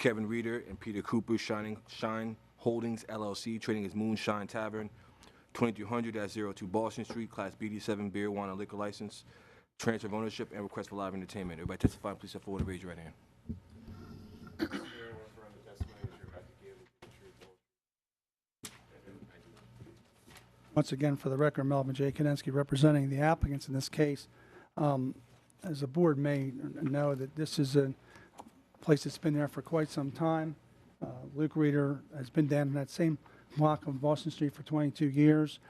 Kevin Reeder and Peter Cooper, Shine Holdings, LLC, trading as Moonshine Tavern, 2200-02 Boston Street, Class BD7 beer, wine, and liquor license, transfer of ownership, and request for live entertainment. Everybody testifying, please step forward and raise your right hand. Once again, for the record, Melvin J. Kanensky representing the applicants in this case. As the board may know, that this is a place that's been there for quite some time. Luke Reeder has been down in that same block of Boston Street for 22 years.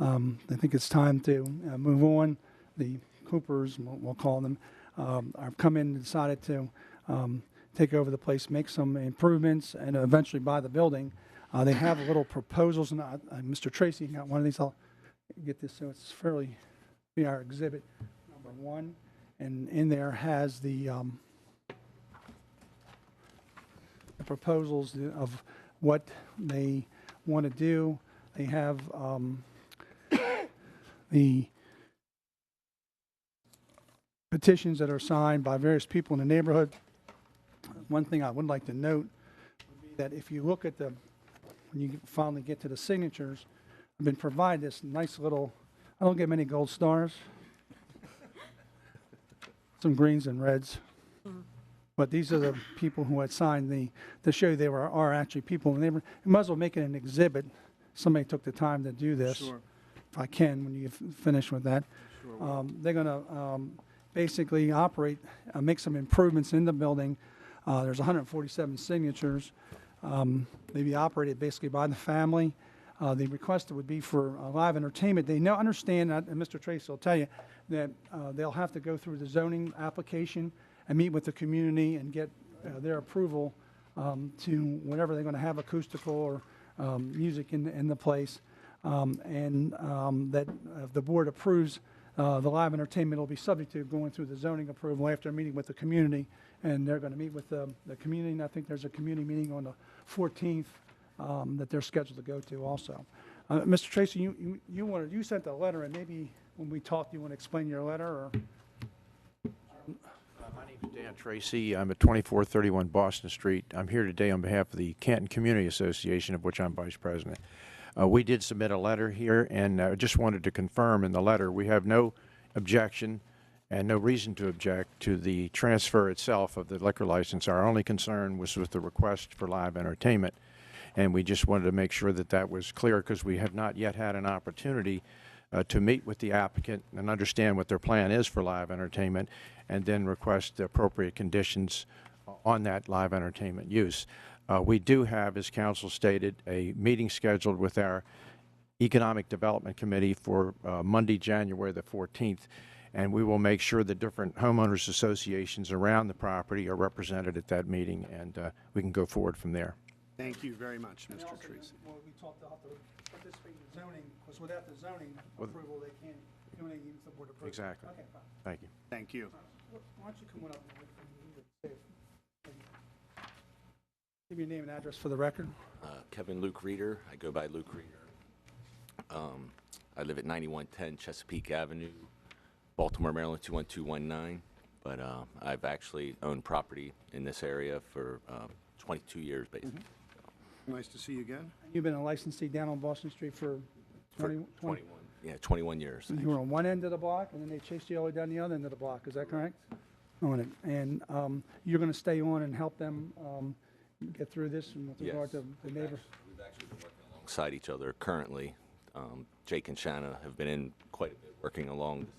I think it's time to move on. The Coopers, we'll call them, have come in and decided to take over the place, make some improvements, and eventually buy the building. They have little proposals, and Mr. Tracy got one of these. I'll get this so it's fairly be our exhibit number 1, and in there has the proposals of what they want to do. They have the petitions that are signed by various people in the neighborhood. One thing I would like to note would be that if you look at when you finally get to the signatures, I've been provided this nice little, I don't get many gold stars, some greens and reds. But these are the people who had signed to show they are actually people in the neighborhood. You might as well make it an exhibit. Somebody took the time to do this. Sure. If I can, when you finish with that. Sure. They're going to basically operate, make some improvements in the building. There's 147 signatures. They be operated basically by the family. The request would be for live entertainment. They understand, and Mr. Tracy will tell you, that they'll have to go through the zoning application and meet with the community and get their approval to whatever they're going to have, acoustical or music in the place. That if the board approves the live entertainment, will be subject to going through the zoning approval after meeting with the community. And they're going to meet with the community. And I think there's a community meeting on the 14th that they're scheduled to go to also. Mr. Tracy, you sent a letter, and maybe when we talk, you want to explain your letter? Or? My name is Dan Tracy. I'm at 2431 Boston Street. I'm here today on behalf of the Canton Community Association, of which I'm vice president. We did submit a letter here, and I just wanted to confirm in the letter we have no objection and no reason to object to the transfer itself of the liquor license. Our only concern was with the request for live entertainment, and we just wanted to make sure that that was clear because we have not yet had an opportunity to meet with the applicant and understand what their plan is for live entertainment, and then request the appropriate conditions on that live entertainment use. We do have, as council stated, a meeting scheduled with our Economic Development Committee for Monday, January the 14th, and we will make sure the different homeowners associations around the property are represented at that meeting, and we can go forward from there. Thank you very much, Mr. Tracy. Well, we talked about the participate in zoning, because without the zoning approval, they can't do anything if the board approves. Exactly. Okay, fine. Thank you. Thank you. Why don't you come on up and give your name and address for the record? Kevin Luke Reeder. I go by Luke Reeder. I live at 9110 Chesapeake Avenue, Baltimore, Maryland 21219. But I've actually owned property in this area for 22 years, basically. Nice to see you again. You've been a licensee down on Boston Street for 20? 21. Yeah, 21 years. You were on one end of the block, and then they chased you all the way down the other end of the block. Is that correct? On it. And you're going to stay on and help them get through this and with regard to the neighbor? We've actually been working alongside each other currently. Jake and Shanna have been in quite a bit working along to see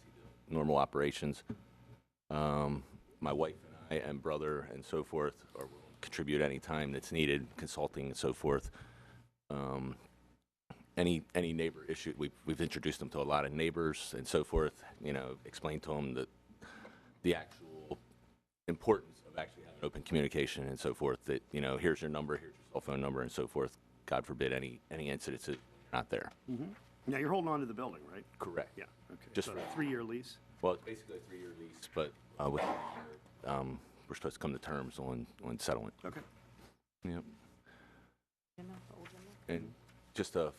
the normal operations. My wife and I and brother and so forth are willing to contribute any time that's needed, consulting and so forth. Any neighbor issue, we've introduced them to a lot of neighbors and so forth, explained to them the actual importance of actually having open communication and so forth, that, here's your number, here's your cell phone number and so forth. God forbid any incidents that are not there. Mm-hmm. Now, you're holding on to the building, right? Correct. Yeah, okay. Just so for a 3-year lease? Well, it's basically a 3-year lease, but we're supposed to come to terms on settlement. Okay. Yep. And just a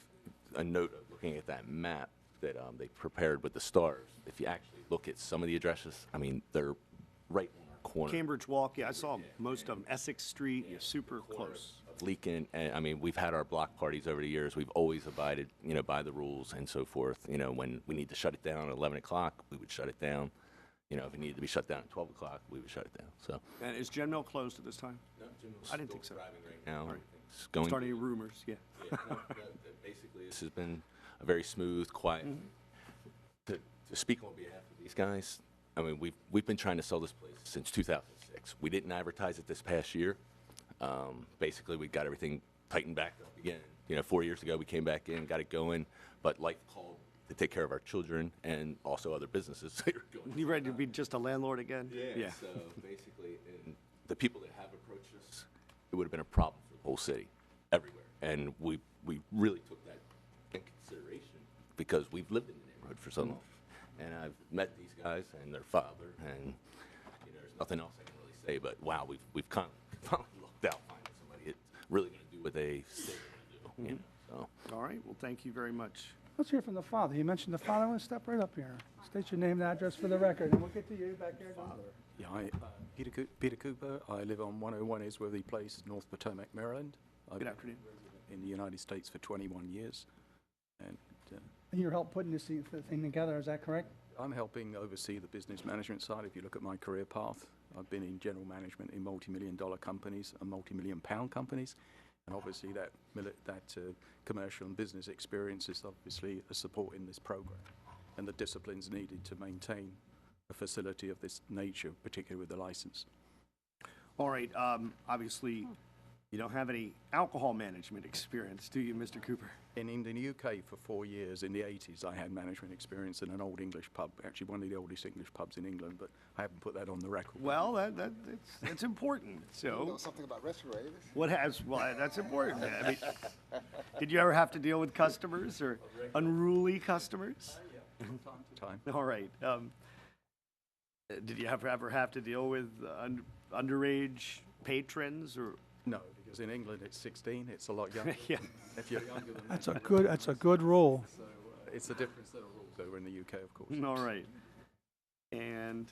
note of looking at that map that they prepared with the stars, if you actually look at some of the addresses, I mean, they're right on our corner. Cambridge Walk, yeah, I saw most of them. Essex Street, yeah, super close. Leaking, and I mean, we've had our block parties over the years. We've always abided, by the rules and so forth. When we need to shut it down at 11 o'clock, we would shut it down. If it needed to be shut down at 12 o'clock, we would shut it down. So. And is Gen Mill closed at this time? I didn't think so. Driving right now. Right. It's going. Starting rumors, yeah. Yeah, no, basically, this has been a very smooth, quiet. To speak on behalf of these guys, I mean, we've been trying to sell this place since 2006. We didn't advertise it this past year. Basically, we got everything tightened back up again. 4 years ago, we came back in, got it going, but life called to take care of our children and also other businesses. You ready to be just a landlord again? Yeah. So basically, and the people that have approached us, it would have been a problem for the whole city, everywhere. And we really took that in consideration because we've lived in the neighborhood for so long. And I've met these guys and their father, and there's nothing else I can really say. But wow, we've kind of finally looked out finding somebody that's really going to do what they say they're going to do. So. All right, well, thank you very much. Let's hear from the father. You mentioned the father. I want to step right up here. State your name and address for the record, and we'll get to you back here. Yeah, Peter Cooper. I live on 101 Isworthy Place, North Potomac, Maryland. I've Good afternoon. been in the United States for 21 years, and And you're help putting this thing together, is that correct? I'm helping oversee the business management side. If you look at my career path, I've been in general management in multi-million-dollar companies and multi-million-pound companies, and obviously that commercial and business experience is obviously a support in this program, and the disciplines needed to maintain a facility of this nature, particularly with the license. All right, obviously, you don't have any alcohol management experience, do you, Mr. Cooper? In the UK for 4 years, in the 80s, I had management experience in an old English pub, actually one of the oldest English pubs in England, but I haven't put that on the record. Well, that's important. You know So, something about respirators? that's important. I mean, did you ever have to deal with customers or unruly customers? From time to time. All right. Did you ever have to deal with underage patrons or? No, because in England it's 16, it's a lot younger. Yeah. If you're younger than That's that, a good rule. so it's a different set of rules over in the UK, of course. All right. And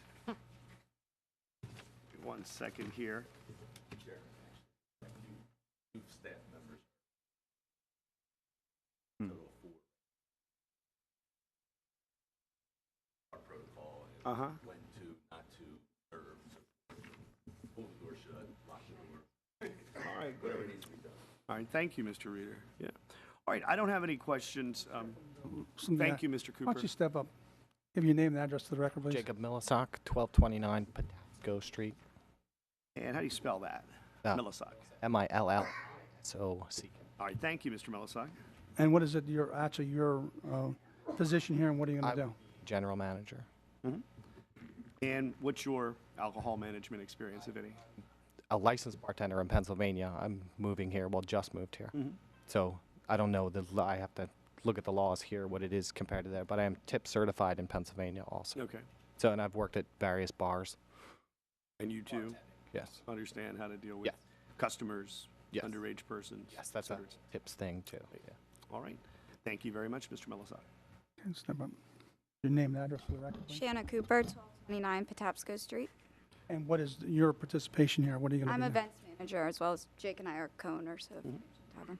1 second here. Staff members. Hmm. Total of 4. Our protocol is Uh-huh. when to, not to serve. So pull the door shut, lock the door. All right, Whatever needs to be done. All right, thank you, Mr. Reader. Yeah. All right, I don't have any questions. Thank you, Mr. Why Cooper. don't you step up? Give your name and address to the record, please. Jacob Millisock, 1229 Patapsco Street, And how do you spell that? Uh, Millisock. Millsoc. All right, thank you, Mr. Millisock. And what is it, your position here, and what are you going to do? General manager. And what's your alcohol management experience, if any? A licensed bartender in Pennsylvania. I'm moving here, well, just moved here. So I don't know, I have to look at the laws here, what it is compared to there, but I am tip certified in Pennsylvania also. Okay. So, and I've worked at various bars. And you too Yes. understand how to deal with Yes. customers, Yes. underage persons? Yes, that's a et cetera. tips thing too. Yeah. All right. Thank you very much, Mr. Millisock. Okay, step up. Your name and address for the record, please. Shanna Cooper, 1229 Patapsco Street. And what is your participation here? What are you going to I'm do? events manager, as well as Jake and I are co-owners of Tavern.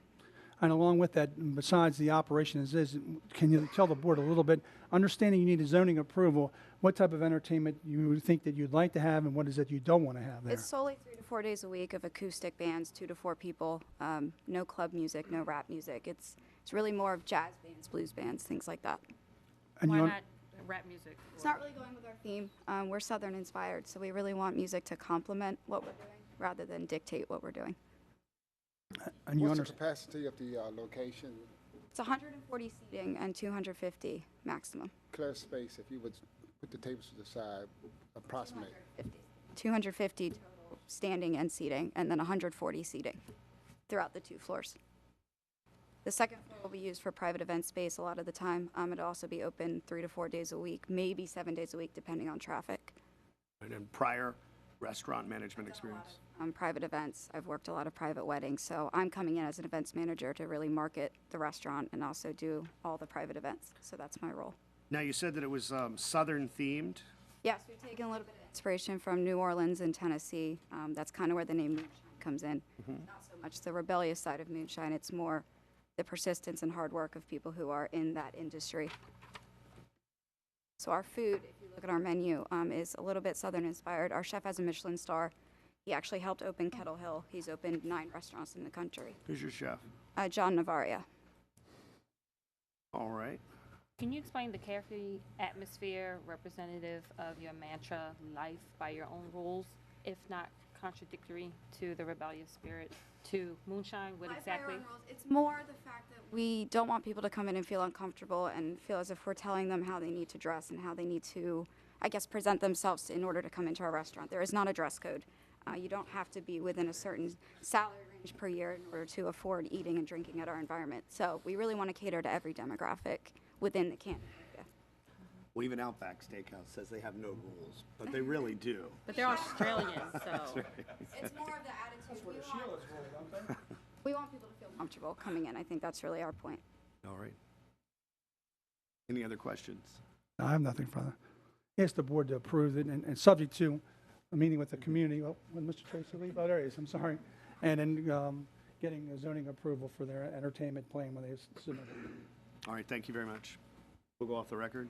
And along with that, besides the operation as is, can you tell the board a little bit, understanding you need a zoning approval, what type of entertainment you think that you'd like to have, and what is it you don't want to have there? It's solely 3 to 4 days a week of acoustic bands, 2 to 4 people, no club music, no rap music. It's really more of jazz bands, blues bands, things like that. And Why you not rap music? It's not really going with our theme. We're Southern inspired, so we really want music to complement what we're doing rather than dictate what we're doing. and you What's the understand? capacity of the location? It's 140 seating and 250 maximum. Clear space, if you would put the tables to the side, approximate. 250 total standing and seating, and then 140 seating throughout the 2 floors. The second floor will be used for private event space a lot of the time. It'll also be open 3 to 4 days a week, maybe 7 days a week, depending on traffic. And then prior restaurant management experience? Private events, I've worked a lot of private weddings, so I'm coming in as an events manager to really market the restaurant and also do all the private events. So that's my role. Now, you said that it was Southern themed. Yes, we've taken a little bit of inspiration from New Orleans and Tennessee. That's kind of where the name Moonshine comes in. Not so much the rebellious side of moonshine, it's more the persistence and hard work of people who are in that industry. So our food, if you look at our menu, is a little bit Southern inspired. Our chef has a Michelin star. He actually helped open Kettle Hill. He's opened 9 restaurants in the country. Who's your chef? John Navaria. All right. Can you explain the carefree atmosphere representative of your mantra, life by your own rules, if not contradictory to the rebellious spirit, to Moonshine? What exactly? It's more the fact that we don't want people to come in and feel uncomfortable and feel as if we're telling them how they need to dress and how they need to, I guess, present themselves in order to come into our restaurant. There is not a dress code. You don't have to be within a certain salary range per year in order to afford eating and drinking at our environment. So we really want to cater to every demographic within the Canton area. Well, even Outback Steakhouse says they have no rules, but they really do. But they're Australian, so. It's more of the attitude. We want people to feel comfortable coming in. I think that's really our point. All right. Any other questions? I have nothing further. Ask the board to approve it and subject to a meeting with the community. Oh, when Mr. Tracy leave? Oh, there he is. I'm sorry. And then getting a zoning approval for their entertainment plan when they submit it. All right, thank you very much. We'll go off the record.